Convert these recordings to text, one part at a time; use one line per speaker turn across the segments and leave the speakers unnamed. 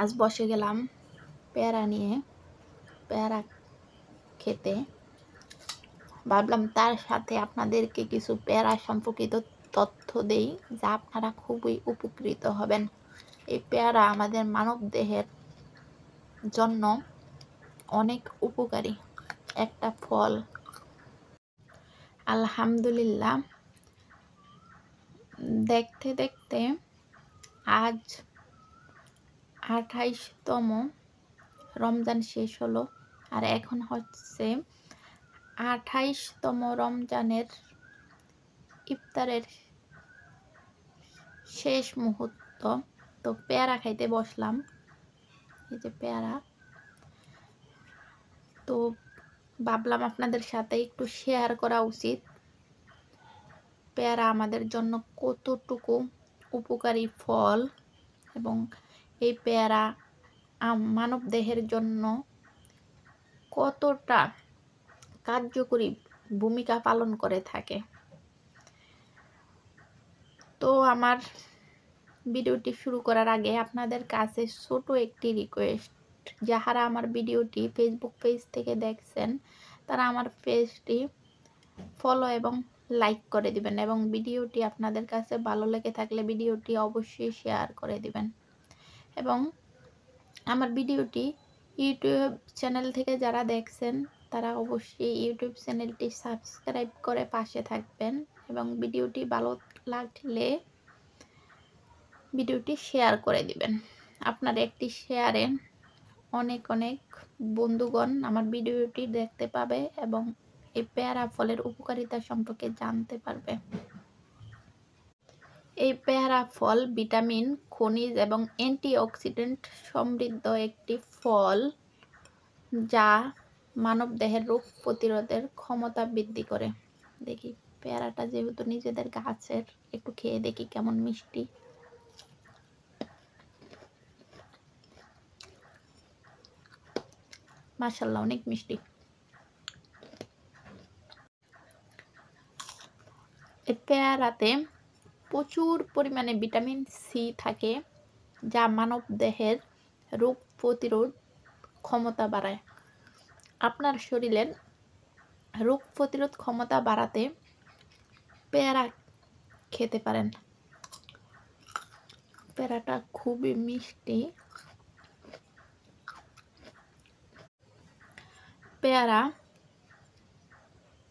আজ বসে গেলাম পেয়ারা নিয়ে পেয়ারা খেতে। ভাবলাম তার সাথে আপনাদেরকে কিছু পেয়ারা সম্পর্কিত তথ্য দেই, যা আপনারা খুবই উপকৃত হবেন। এই পেয়ারা আমাদের মানব দেহের জন্য অনেক উপকারী একটা ফল। আলহামদুলিল্লাহ, দেখতে দেখতে আজ 28তম রমজান শেষ হলো, আর এখন হচ্ছে 28তম রমজানের ইফতারের শেষ মুহূর্ত। তো পেয়ারা খাইতে বসলাম, এই যে পেয়ারা। তো ভাবলাম আপনাদের সাথে একটু শেয়ার করা উচিত পেয়ারা আমাদের জন্য কতটুকু উপকারী ফল, এবং এই পেয়ারা মানব দেহের জন্য কতটা কার্যকরী ভূমিকা পালন করে থাকে। তো আমার ভিডিওটি শুরু করার আগে আপনাদের কাছে ছোট একটি রিকোয়েস্ট, যারা আমার ভিডিওটি ফেসবুক পেজ থেকে দেখছেন তারা আমার পেজটি ফলো এবং লাইক করে দিবেন, এবং ভিডিওটি আপনাদের কাছে ভালো লেগে থাকলে ভিডিওটি অবশ্যই শেয়ার করে দিবেন। এবং আমার ভিডিওটি ইউটিউব চ্যানেল থেকে যারা দেখছেন তারা অবশ্যই ইউটিউব চ্যানেলটি সাবস্ক্রাইব করে পাশে থাকবেন, এবং ভিডিওটি ভালো লাগলে ভিডিওটি শেয়ার করে দিবেন। আপনার একটি শেয়ারে অনেক অনেক বন্ধুগণ আমার ভিডিওটি দেখতে পাবে এবং এই পেয়ারা ফলের উপকারিতা সম্পর্কে জানতে পারবে। এই পেয়ারা ফল ভিটামিন, খনিজ এবং অ্যান্টিঅক্সিডেন্ট সমৃদ্ধ একটি ফল, যা মানব দেহের রোগ প্রতিরোধের ক্ষমতা বৃদ্ধি করে। দেখি পেয়ারাটা যেহেতু নিজেদের গাছের, একটু খেয়ে দেখি কেমন মিষ্টি। মাশাআল্লাহ, অনেক মিষ্টি। এই পেয়ারাতে প্রচুর পরিমাণে ভিটামিন সি থাকে, যা মানব দেহের রোগ প্রতিরোধ ক্ষমতা বাড়ায়। আপনার শরীরের রোগ প্রতিরোধ ক্ষমতা বাড়াতে পেয়ারা খেতে পারেন। পেয়ারাটা খুবই মিষ্টি। পেয়ারা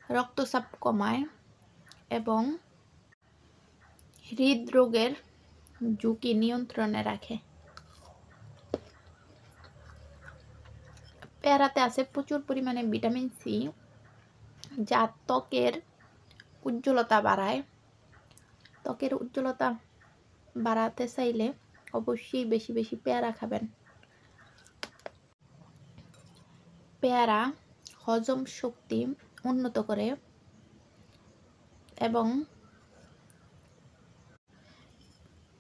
রক্তচাপ কমায় এবং হৃদরোগের ঝুঁকি নিয়ন্ত্রণে রাখে। পেয়ারাতে আছে প্রচুর পরিমাণে ভিটামিন সি, যা ত্বকের উজ্জ্বলতা বাড়ায়। ত্বকের উজ্জ্বলতা বাড়াতে চাইলে অবশ্যই বেশি বেশি পেয়ারা খাবেন। পেয়ারা হজম শক্তি উন্নত করে এবং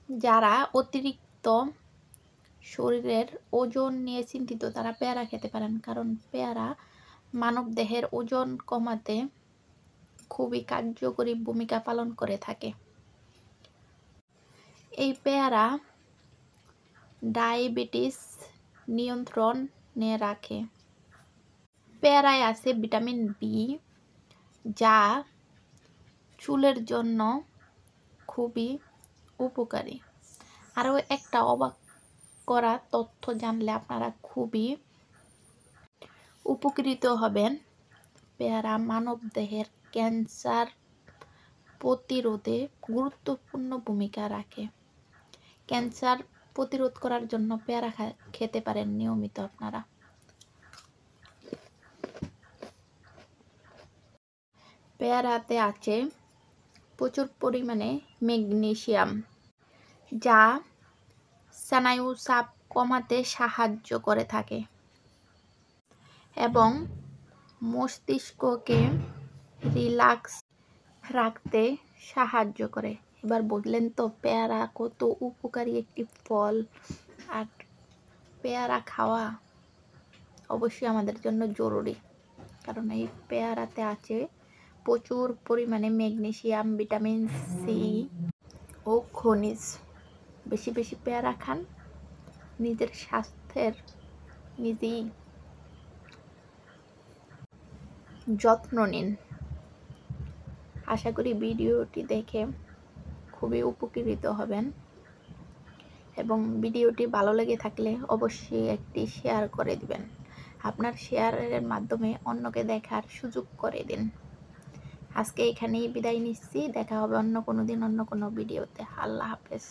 যারা অতিরিক্ত শরীরের ওজন নিয়ে চিন্তিত তারা পেয়ারা খেতে পারেন, কারণ পেয়ারা মানব দেহের ওজন কমাতে খুবই কার্যকরী ভূমিকা পালন করে থাকে। এই পেয়ারা ডায়াবেটিস নিয়ন্ত্রণে রাখে। পেয়ারায় আছে ভিটামিন বি, যা চুলের জন্য খুবই উপকারী। আরও একটা অবাক করা তথ্য জানলে আপনারা খুবই উপকৃত হবেন। পেয়ারা মানব দেহের ক্যান্সার প্রতিরোধে গুরুত্বপূর্ণ ভূমিকা রাখে। ক্যান্সার প্রতিরোধ করার জন্য পেয়ারা খেতে পারেন নিয়মিত আপনারা। পেয়ারাতে আছে প্রচুর পরিমাণে ম্যাগনেসিয়াম, যা স্নায়ু চাপ কমাতে সাহায্য করে থাকে এবং মস্তিষ্ককে রিল্যাক্স রাখতে সাহায্য করে। এবার বললেন তো পেয়ারা কত উপকারী একটি ফল, আর পেয়ারা খাওয়া অবশ্যই আমাদের জন্য জরুরি, কারণ এই পেয়ারাতে আছে প্রচুর পরিমাণে ম্যাগনেসিয়াম, ভিটামিন সি ও খনিজ। বেশি বেশি পেয়ারা খান, নিজের স্বাস্থ্যের নিজেই যত্ন নিন। আশা করি ভিডিওটি দেখে খুবই উপকৃত হবেন এবং ভিডিওটি ভালো লেগে থাকলে অবশ্যই একটি শেয়ার করে দিবেন। আপনার শেয়ারের মাধ্যমে অন্যকে দেখার সুযোগ করে দিন। আজকে এখানেই বিদায় নিচ্ছি। দেখা হবে অন্য কোনো দিন অন্য কোনো ভিডিওতে। আল্লাহ হাফেজ।